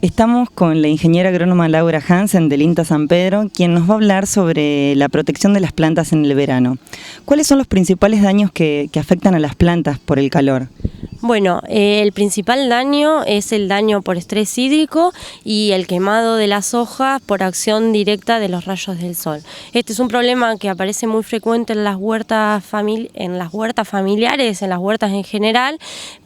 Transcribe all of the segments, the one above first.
Estamos con la ingeniera agrónoma Laura Hansen del INTA San Pedro, quien nos va a hablar sobre la protección de las plantas en el verano. ¿Cuáles son los principales daños que afectan a las plantas por el calor? Bueno, el principal daño es el daño por estrés hídrico y el quemado de las hojas por acción directa de los rayos del sol. Este es un problema que aparece muy frecuente en las huertas familiares, en las huertas en general,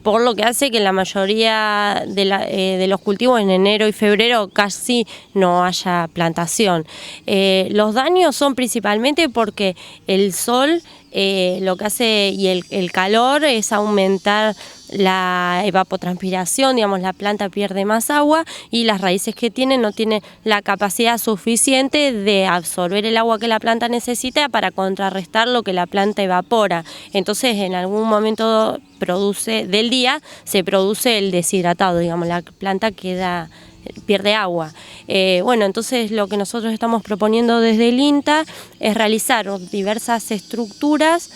por lo que hace que la mayoría de los cultivos en enero y febrero casi no haya plantación. Los daños son principalmente porque el sol lo que hace y el calor es aumentar la evapotranspiración, digamos, la planta pierde más agua y las raíces que tiene no tienen la capacidad suficiente de absorber el agua que la planta necesita para contrarrestar lo que la planta evapora. Entonces, en algún momento del día se produce el deshidratado, digamos, la planta pierde agua. Entonces lo que nosotros estamos proponiendo desde el INTA es realizar diversas estructuras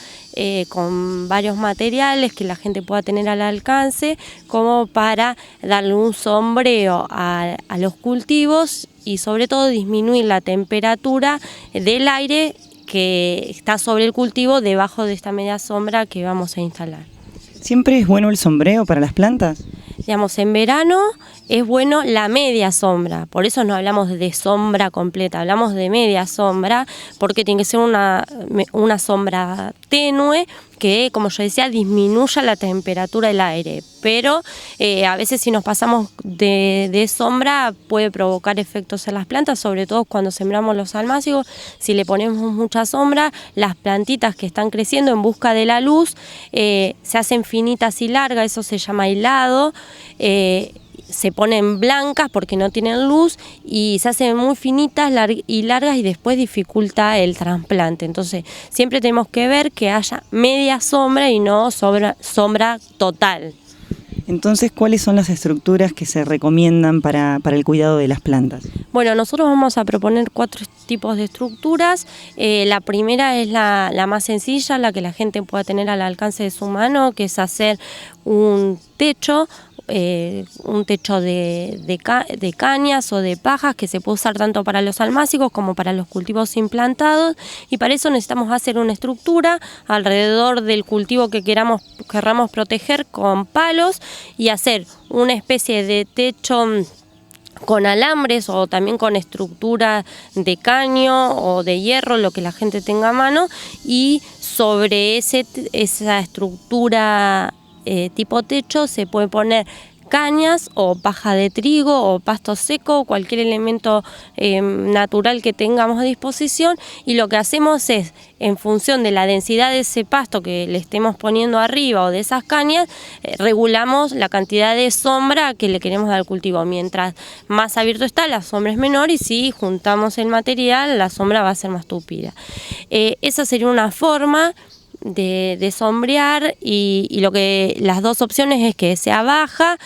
con varios materiales que la gente pueda tener al alcance, como para darle un sombreo a los cultivos y sobre todo disminuir la temperatura del aire que está sobre el cultivo debajo de esta media sombra que vamos a instalar. ¿Siempre es bueno el sombreo para las plantas? Digamos, en verano es bueno la media sombra, por eso no hablamos de sombra completa, hablamos de media sombra, porque tiene que ser una sombra tenue que, como yo decía, disminuya la temperatura del aire, pero a veces si nos pasamos de sombra puede provocar efectos en las plantas, sobre todo cuando sembramos los almácigos. Si le ponemos mucha sombra, las plantitas que están creciendo en busca de la luz se hacen finitas y largas, eso se llama hilado. Se ponen blancas porque no tienen luz y se hacen muy finitas y largas y después dificulta el trasplante. Entonces siempre tenemos que ver que haya media sombra y no sombra total. Entonces, ¿cuáles son las estructuras que se recomiendan para el cuidado de las plantas? Bueno, nosotros vamos a proponer 4 tipos de estructuras. La primera es la más sencilla, la que la gente pueda tener al alcance de su mano, que es hacer un techo de cañas o de pajas que se puede usar tanto para los almácigos como para los cultivos implantados, y para eso necesitamos hacer una estructura alrededor del cultivo que querramos proteger con palos y hacer una especie de techo con alambres o también con estructura de caño o de hierro, lo que la gente tenga a mano, y sobre esa estructura tipo techo se puede poner cañas o paja de trigo o pasto seco, cualquier elemento natural que tengamos a disposición, y lo que hacemos es, en función de la densidad de ese pasto que le estemos poniendo arriba o de esas cañas, regulamos la cantidad de sombra que le queremos dar al cultivo. Mientras más abierto está, la sombra es menor, y si juntamos el material, la sombra va a ser más tupida. Esa sería una forma de sombrear, y las dos opciones es que sea baja,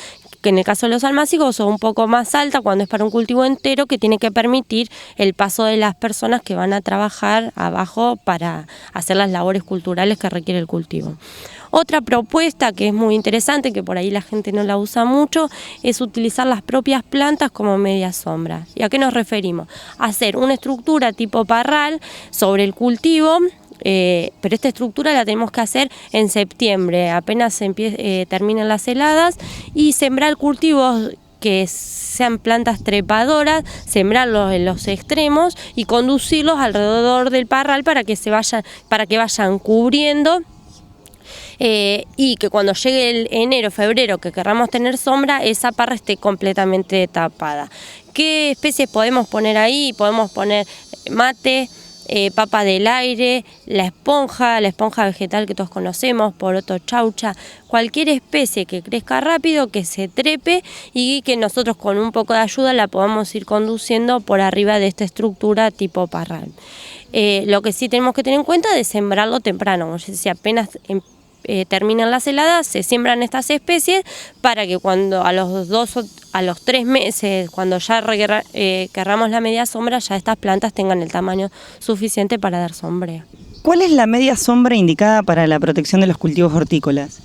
que en el caso de los almácigos, o un poco más alta cuando es para un cultivo entero, que tiene que permitir el paso de las personas que van a trabajar abajo para hacer las labores culturales que requiere el cultivo. Otra propuesta que es muy interesante, que por ahí la gente no la usa mucho, es utilizar las propias plantas como media sombra. ¿Y a qué nos referimos? Hacer una estructura tipo parral sobre el cultivo, pero esta estructura la tenemos que hacer en septiembre, apenas terminan las heladas, y sembrar cultivos que sean plantas trepadoras, sembrarlos en los extremos y conducirlos alrededor del parral para que vayan cubriendo. Y que cuando llegue el enero, febrero, que querramos tener sombra, esa parra esté completamente tapada. ¿Qué especies podemos poner ahí? Podemos poner mate, papa del aire, la esponja vegetal que todos conocemos, poroto chaucha, cualquier especie que crezca rápido, que se trepe y que nosotros con un poco de ayuda la podamos ir conduciendo por arriba de esta estructura tipo parral. Lo que sí tenemos que tener en cuenta es sembrarlo temprano, como yo decía, apenas terminan las heladas, se siembran estas especies para que cuando a los 3 meses, cuando ya querramos la media sombra, ya estas plantas tengan el tamaño suficiente para dar sombra. ¿Cuál es la media sombra indicada para la protección de los cultivos hortícolas?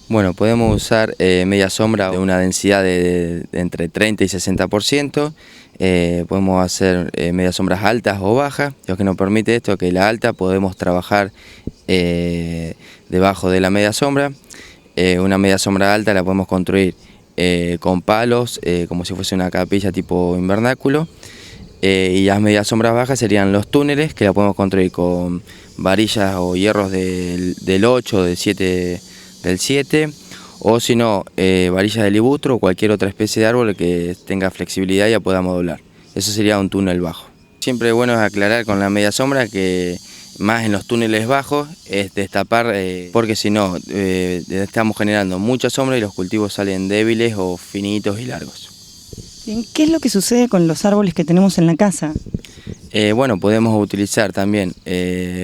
Bueno, podemos usar media sombra de una densidad de entre 30 y 60%. Podemos hacer medias sombras altas o bajas. Lo que nos permite esto es que la alta podemos trabajar debajo de la media sombra. Una media sombra alta la podemos construir con palos, como si fuese una capilla tipo invernáculo. Y las medias sombras bajas serían los túneles, que la podemos construir con varillas o hierros del 8, del 7, o si no, varillas de libutro o cualquier otra especie de árbol que tenga flexibilidad y ya podamos doblar. Eso sería un túnel bajo. Siempre es bueno aclarar con la media sombra que más en los túneles bajos es destapar, porque si no estamos generando mucha sombra y los cultivos salen débiles o finitos y largos. Bien, ¿qué es lo que sucede con los árboles que tenemos en la casa? Bueno, podemos utilizar también,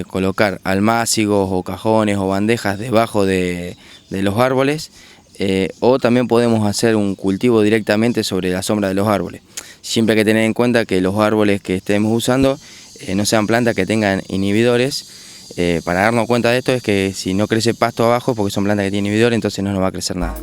colocar almácigos o cajones o bandejas debajo de los árboles, o también podemos hacer un cultivo directamente sobre la sombra de los árboles. Siempre hay que tener en cuenta que los árboles que estemos usando no sean plantas que tengan inhibidores. Para darnos cuenta de esto es que si no crece pasto abajo, porque son plantas que tienen inhibidores, entonces no nos va a crecer nada.